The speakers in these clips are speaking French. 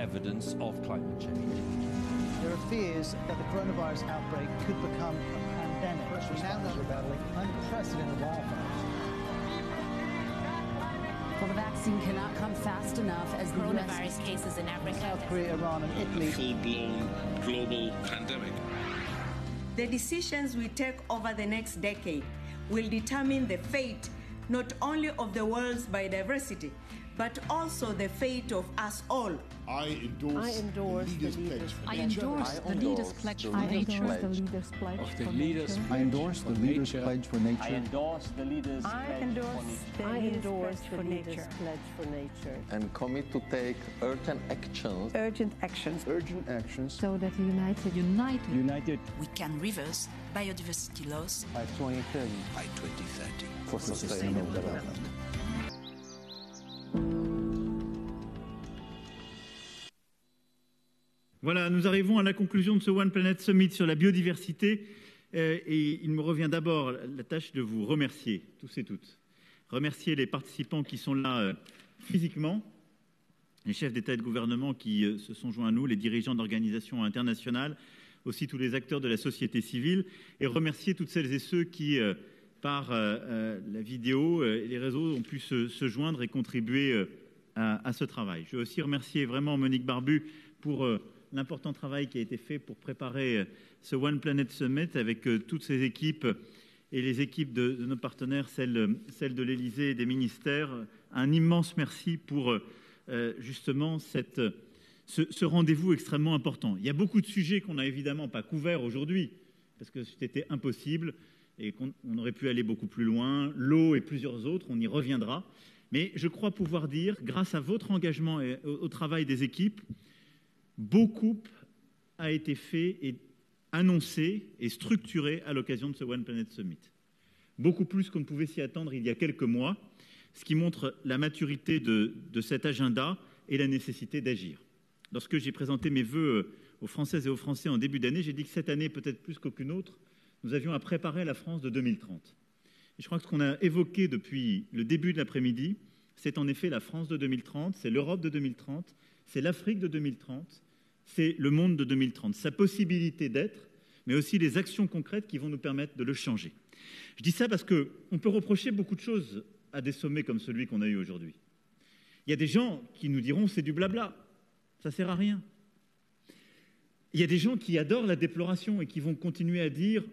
evidence of climate change. There are fears that the coronavirus outbreak could become a pandemic. First responders are battling unprecedented wildfires. Well, the vaccine cannot come fast enough as the coronavirus cases in Africa, South Korea, Iran and Italy. A full-blown global pandemic. The decisions we take over the next decade will determine the fate not only of the world's biodiversity, but also the fate of us all. I endorse the Leaders' Pledge for I endorse the Leaders' Pledge for Nature. I endorse the Leaders' Pledge for nature. I endorse the Leaders' Pledge for nature. I endorse the Leaders' Pledge for nature. And commit to take urgent actions. Urgent actions. Urgent actions. So that United. we can reverse biodiversity loss By 2030. By 2030. For sustainable development. Voilà, nous arrivons à la conclusion de ce One Planet Summit sur la biodiversité et il me revient d'abord la tâche de vous remercier, tous et toutes. Remercier les participants qui sont là physiquement, les chefs d'État et de gouvernement qui se sont joints à nous, les dirigeants d'organisations internationales, aussi tous les acteurs de la société civile, et remercier toutes celles et ceux qui, par la vidéo et les réseaux, ont pu se joindre et contribuer à ce travail. Je veux aussi remercier vraiment Monique Barbu pour l'important travail qui a été fait pour préparer ce One Planet Summit avec toutes ces équipes et les équipes de nos partenaires, celles de l'Élysée et des ministères. Un immense merci pour justement ce rendez-vous extrêmement important. Il y a beaucoup de sujets qu'on n'a évidemment pas couverts aujourd'hui, parce que c'était impossible et qu'on aurait pu aller beaucoup plus loin. L'eau et plusieurs autres, on y reviendra. Mais je crois pouvoir dire, grâce à votre engagement et au travail des équipes, beaucoup a été fait et annoncé et structuré à l'occasion de ce One Planet Summit. Beaucoup plus qu'on ne pouvait s'y attendre il y a quelques mois, ce qui montre la maturité de cet agenda et la nécessité d'agir. Lorsque j'ai présenté mes vœux aux Françaises et aux Français en début d'année, j'ai dit que cette année, peut-être plus qu'aucune autre, nous avions à préparer la France de 2030. Et je crois que ce qu'on a évoqué depuis le début de l'après-midi, c'est en effet la France de 2030, c'est l'Europe de 2030, c'est l'Afrique de 2030, c'est le monde de 2030, sa possibilité d'être, mais aussi les actions concrètes qui vont nous permettre de le changer. Je dis ça parce qu'on peut reprocher beaucoup de choses à des sommets comme celui qu'on a eu aujourd'hui. Il y a des gens qui nous diront c'est du blabla, ça ne sert à rien. Il y a des gens qui adorent la déploration et qui vont continuer à dire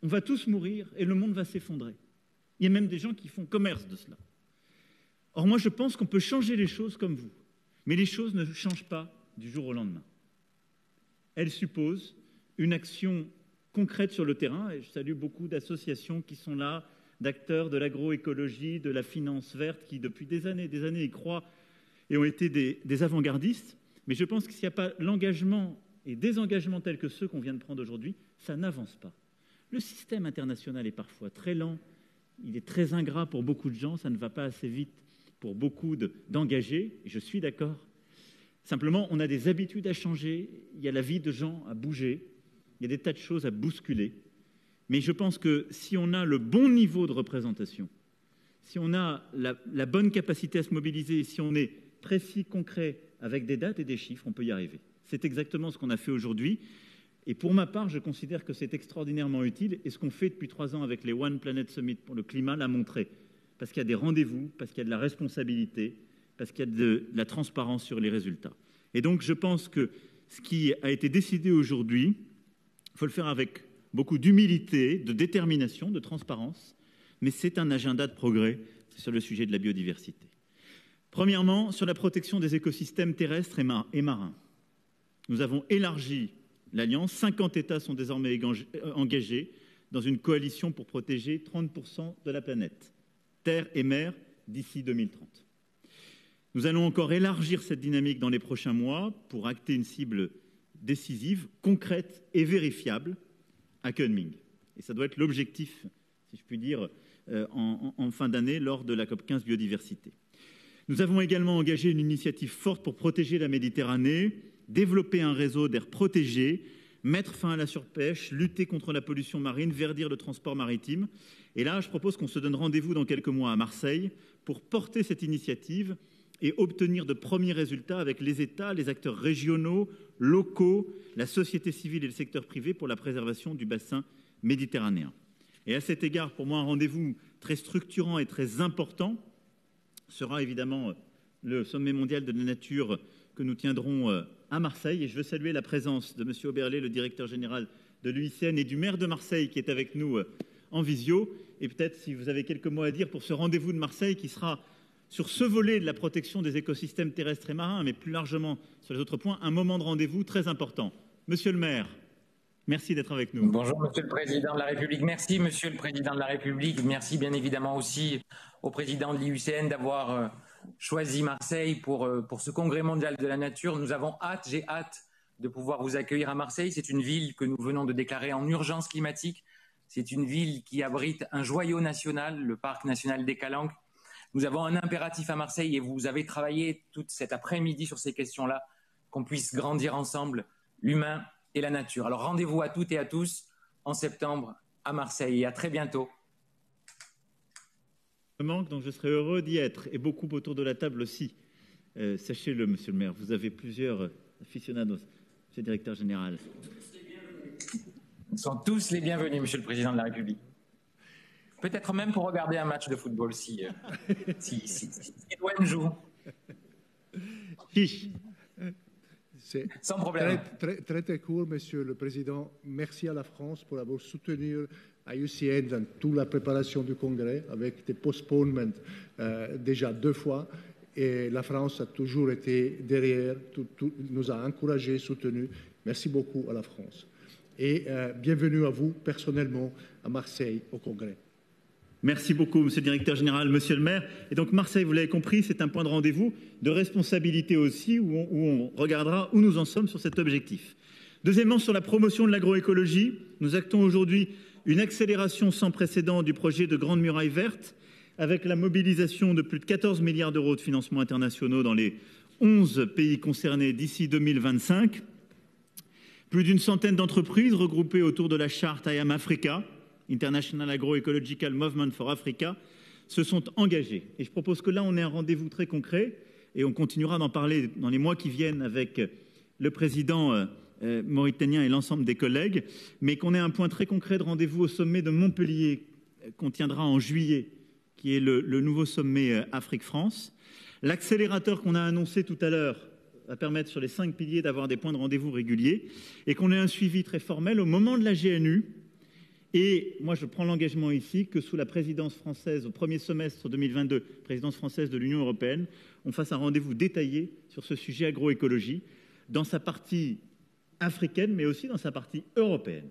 on va tous mourir et le monde va s'effondrer. Il y a même des gens qui font commerce de cela. Or moi je pense qu'on peut changer les choses comme vous, mais les choses ne changent pas du jour au lendemain. Elles supposent une action concrète sur le terrain, et je salue beaucoup d'associations qui sont là, d'acteurs de l'agroécologie, de la finance verte, qui depuis des années y croient et ont été des avant-gardistes. Mais je pense que s'il n'y a pas l'engagement et des engagements tels que ceux qu'on vient de prendre aujourd'hui, ça n'avance pas. Le système international est parfois très lent, il est très ingrat pour beaucoup de gens, ça ne va pas assez vite pour beaucoup d'engagés, et je suis d'accord. Simplement, on a des habitudes à changer, il y a la vie de gens à bouger, il y a des tas de choses à bousculer. Mais je pense que si on a le bon niveau de représentation, si on a la bonne capacité à se mobiliser, si on est précis, concret, avec des dates et des chiffres, on peut y arriver. C'est exactement ce qu'on a fait aujourd'hui. Et pour ma part, je considère que c'est extraordinairement utile. Et ce qu'on fait depuis 3 ans avec les One Planet Summit pour le climat l'a montré. Parce qu'il y a des rendez-vous, parce qu'il y a de la responsabilité, parce qu'il y a de la transparence sur les résultats. Et donc, je pense que ce qui a été décidé aujourd'hui, il faut le faire avec beaucoup d'humilité, de détermination, de transparence, mais c'est un agenda de progrès sur le sujet de la biodiversité. Premièrement, sur la protection des écosystèmes terrestres et marins. Nous avons élargi l'Alliance, 50 États sont désormais engagés dans une coalition pour protéger 30% de la planète, terre et mer, d'ici 2030. Nous allons encore élargir cette dynamique dans les prochains mois pour acter une cible décisive, concrète et vérifiable à Kunming. Et ça doit être l'objectif, si je puis dire, en fin d'année lors de la COP15 biodiversité. Nous avons également engagé une initiative forte pour protéger la Méditerranée, développer un réseau d'aires protégées, mettre fin à la surpêche, lutter contre la pollution marine, verdir le transport maritime. Et là, je propose qu'on se donne rendez-vous dans quelques mois à Marseille pour porter cette initiative et obtenir de premiers résultats avec les États, les acteurs régionaux, locaux, la société civile et le secteur privé pour la préservation du bassin méditerranéen. Et à cet égard, pour moi, un rendez-vous très structurant et très important sera évidemment le sommet mondial de la nature que nous tiendrons à Marseille. Et je veux saluer la présence de M. Oberlé, le directeur général de l'UICN, et du maire de Marseille qui est avec nous en visio. Et peut-être si vous avez quelques mots à dire pour ce rendez-vous de Marseille qui sera sur ce volet de la protection des écosystèmes terrestres et marins, mais plus largement sur les autres points, un moment de rendez-vous très important. Monsieur le maire, merci d'être avec nous. Bonjour Monsieur le Président de la République. Merci Monsieur le Président de la République. Merci bien évidemment aussi au Président de l'IUCN d'avoir choisi Marseille pour ce congrès mondial de la nature. Nous avons hâte, j'ai hâte de pouvoir vous accueillir à Marseille. C'est une ville que nous venons de déclarer en urgence climatique. C'est une ville qui abrite un joyau national, le parc national des Calanques. Nous avons un impératif à Marseille et vous avez travaillé toute cet après-midi sur ces questions-là, qu'on puisse grandir ensemble, l'humain et la nature. Alors rendez-vous à toutes et à tous en septembre à Marseille et à très bientôt. Donc je serai heureux d'y être et beaucoup autour de la table aussi. Sachez-le, monsieur le maire, vous avez plusieurs aficionados, monsieur le directeur général. Ils sont tous les bienvenus, monsieur le Président de la République. Peut-être même pour regarder un match de football si Edouane joue. Sans problème. Très court, Monsieur le Président. Merci à la France pour avoir soutenu IUCN dans toute la préparation du Congrès avec des postponements déjà 2 fois. Et la France a toujours été derrière, nous a encouragés, soutenus. Merci beaucoup à la France. Et bienvenue à vous personnellement à Marseille au Congrès. Merci beaucoup, monsieur le directeur général, monsieur le maire. Et donc Marseille, vous l'avez compris, c'est un point de rendez-vous, de responsabilité aussi, où on regardera où nous en sommes sur cet objectif. Deuxièmement, sur la promotion de l'agroécologie, nous actons aujourd'hui une accélération sans précédent du projet de Grande Muraille Verte, avec la mobilisation de plus de 14 milliards d'euros de financements internationaux dans les 11 pays concernés d'ici 2025. Plus d'une centaine d'entreprises regroupées autour de la charte I Am Africa, International Agroecological Movement for Africa, se sont engagés. Et je propose que là, on ait un rendez-vous très concret, et on continuera d'en parler dans les mois qui viennent avec le président mauritanien et l'ensemble des collègues, mais qu'on ait un point très concret de rendez-vous au sommet de Montpellier, qu'on tiendra en juillet, qui est le nouveau sommet Afrique-France. L'accélérateur qu'on a annoncé tout à l'heure va permettre sur les 5 piliers d'avoir des points de rendez-vous réguliers, et qu'on ait un suivi très formel au moment de la GNU. Et moi, je prends l'engagement ici que sous la présidence française, au premier semestre 2022, présidence française de l'Union européenne, on fasse un rendez-vous détaillé sur ce sujet agroécologie, dans sa partie africaine, mais aussi dans sa partie européenne.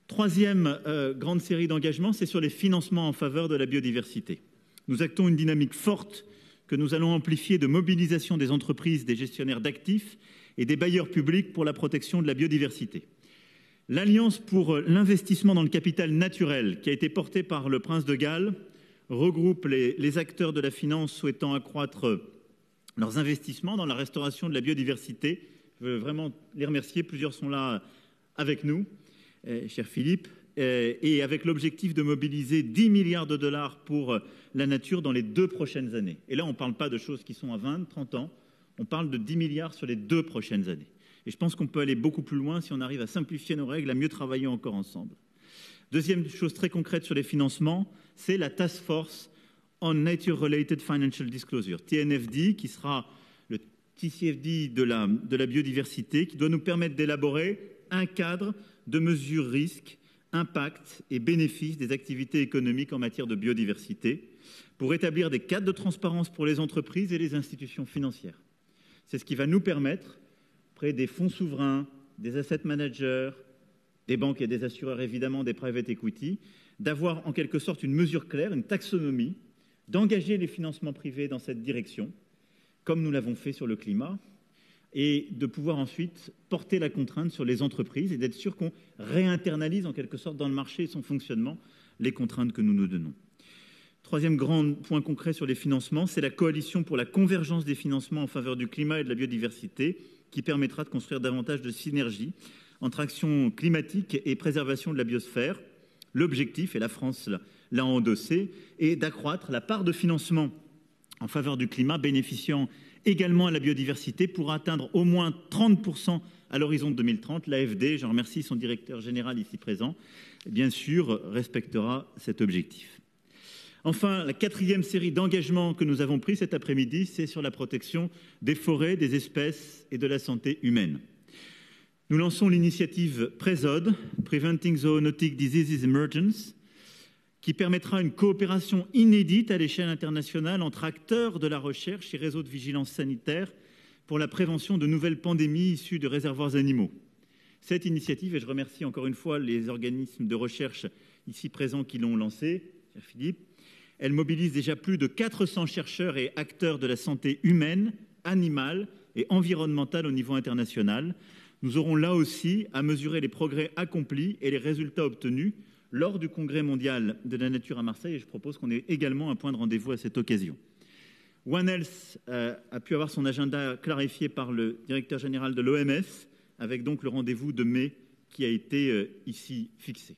Troisième grande série d'engagements, c'est sur les financements en faveur de la biodiversité. Nous actons une dynamique forte que nous allons amplifier de mobilisation des entreprises, des gestionnaires d'actifs et des bailleurs publics pour la protection de la biodiversité. L'Alliance pour l'investissement dans le capital naturel, qui a été portée par le prince de Galles, regroupe les acteurs de la finance souhaitant accroître leurs investissements dans la restauration de la biodiversité. Je veux vraiment les remercier. Plusieurs sont là avec nous, cher Philippe, et avec l'objectif de mobiliser 10 milliards de dollars pour la nature dans les 2 prochaines années. Et là, on ne parle pas de choses qui sont à 20, 30 ans. On parle de 10 milliards sur les 2 prochaines années. Et je pense qu'on peut aller beaucoup plus loin si on arrive à simplifier nos règles, à mieux travailler encore ensemble. Deuxième chose très concrète sur les financements, c'est la Task Force on Nature-Related Financial Disclosure, TNFD, qui sera le TCFD de la biodiversité, qui doit nous permettre d'élaborer un cadre de mesures risques, impacts et bénéfices des activités économiques en matière de biodiversité, pour établir des cadres de transparence pour les entreprises et les institutions financières. C'est ce qui va nous permettre, auprès des fonds souverains, des asset managers, des banques et des assureurs, évidemment, des private equity, d'avoir en quelque sorte une mesure claire, une taxonomie, d'engager les financements privés dans cette direction, comme nous l'avons fait sur le climat, et de pouvoir ensuite porter la contrainte sur les entreprises et d'être sûr qu'on réinternalise en quelque sorte dans le marché et son fonctionnement les contraintes que nous nous donnons. Troisième grand point concret sur les financements, c'est la coalition pour la convergence des financements en faveur du climat et de la biodiversité, qui permettra de construire davantage de synergies entre action climatique et préservation de la biosphère. L'objectif, et la France l'a endossé, est d'accroître la part de financement en faveur du climat, bénéficiant également à la biodiversité pour atteindre au moins 30% à l'horizon de 2030. L'AFD, je remercie son directeur général ici présent, bien sûr respectera cet objectif. Enfin, la 4e série d'engagements que nous avons pris cet après-midi, c'est sur la protection des forêts, des espèces et de la santé humaine. Nous lançons l'initiative PREZOD, Preventing Zoonotic Diseases Emergence, qui permettra une coopération inédite à l'échelle internationale entre acteurs de la recherche et réseaux de vigilance sanitaire pour la prévention de nouvelles pandémies issues de réservoirs animaux. Cette initiative, et je remercie encore une fois les organismes de recherche ici présents qui l'ont lancée, cher Philippe, elle mobilise déjà plus de 400 chercheurs et acteurs de la santé humaine, animale et environnementale au niveau international. Nous aurons là aussi à mesurer les progrès accomplis et les résultats obtenus lors du Congrès mondial de la nature à Marseille, et je propose qu'on ait également un point de rendez-vous à cette occasion. One Health a pu avoir son agenda clarifié par le directeur général de l'OMS, avec donc le rendez-vous de mai qui a été ici fixé.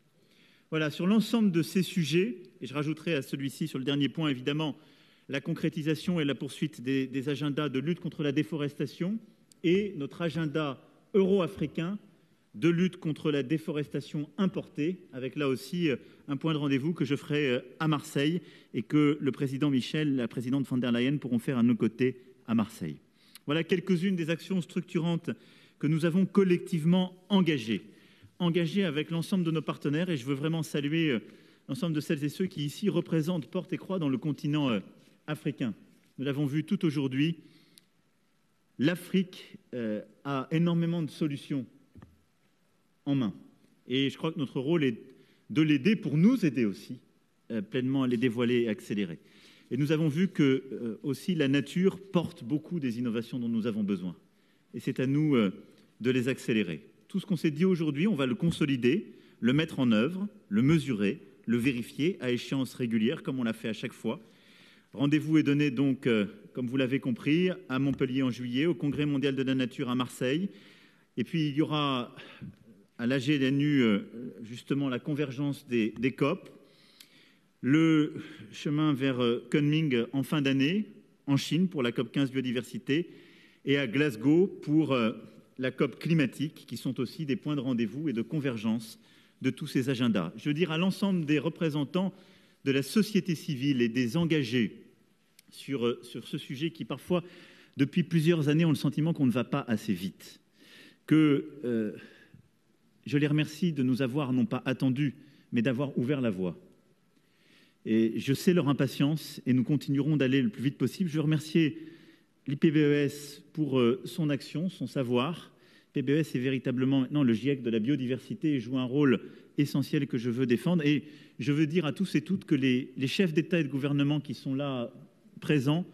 Voilà, sur l'ensemble de ces sujets, et je rajouterai à celui-ci, sur le dernier point, évidemment, la concrétisation et la poursuite des agendas de lutte contre la déforestation et notre agenda euro-africain de lutte contre la déforestation importée, avec là aussi un point de rendez-vous que je ferai à Marseille et que le président Michel, la présidente von der Leyen pourront faire à nos côtés à Marseille. Voilà quelques-unes des actions structurantes que nous avons collectivement engagées avec l'ensemble de nos partenaires, et je veux vraiment saluer l'ensemble de celles et ceux qui ici représentent porte et croix dans le continent africain. Nous l'avons vu tout aujourd'hui, l'Afrique a énormément de solutions en main. Et je crois que notre rôle est de l'aider pour nous aider aussi pleinement à les dévoiler et accélérer. Et nous avons vu que aussi la nature porte beaucoup des innovations dont nous avons besoin. Et c'est à nous de les accélérer. Tout ce qu'on s'est dit aujourd'hui, on va le consolider, le mettre en œuvre, le mesurer, le vérifier à échéance régulière, comme on l'a fait à chaque fois. Rendez-vous est donné donc, comme vous l'avez compris, à Montpellier en juillet, au Congrès mondial de la nature à Marseille. Et puis il y aura à l'AGNU, justement, la convergence des COP, le chemin vers Kunming en fin d'année, en Chine pour la COP 15 biodiversité, et à Glasgow pour la COP climatique, qui sont aussi des points de rendez-vous et de convergence de tous ces agendas. Je veux dire à l'ensemble des représentants de la société civile et des engagés sur ce sujet qui, parfois, depuis plusieurs années, ont le sentiment qu'on ne va pas assez vite, que je les remercie de nous avoir non pas attendus, mais d'avoir ouvert la voie. Et je sais leur impatience et nous continuerons d'aller le plus vite possible. Je veux remercier l'IPBES pour son action, son savoir. L'IPBES est véritablement maintenant le GIEC de la biodiversité et joue un rôle essentiel que je veux défendre. Et je veux dire à tous et toutes que les chefs d'État et de gouvernement qui sont là présents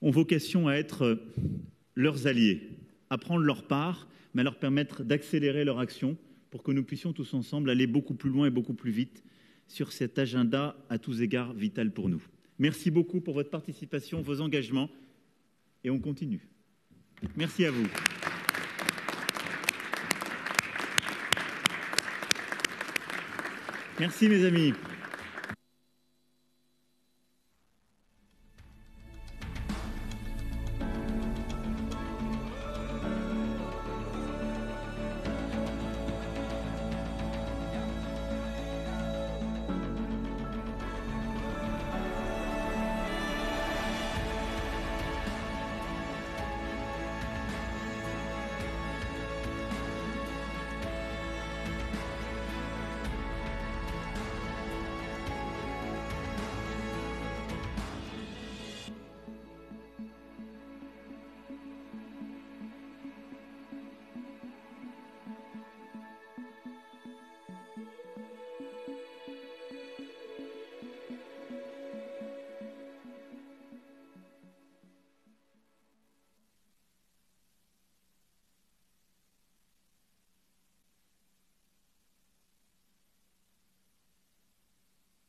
ont vocation à être leurs alliés, à prendre leur part, mais à leur permettre d'accélérer leur action pour que nous puissions tous ensemble aller beaucoup plus loin et beaucoup plus vite sur cet agenda à tous égards vital pour nous. Merci beaucoup pour votre participation, vos engagements, et on continue. Merci à vous. Merci mes amis.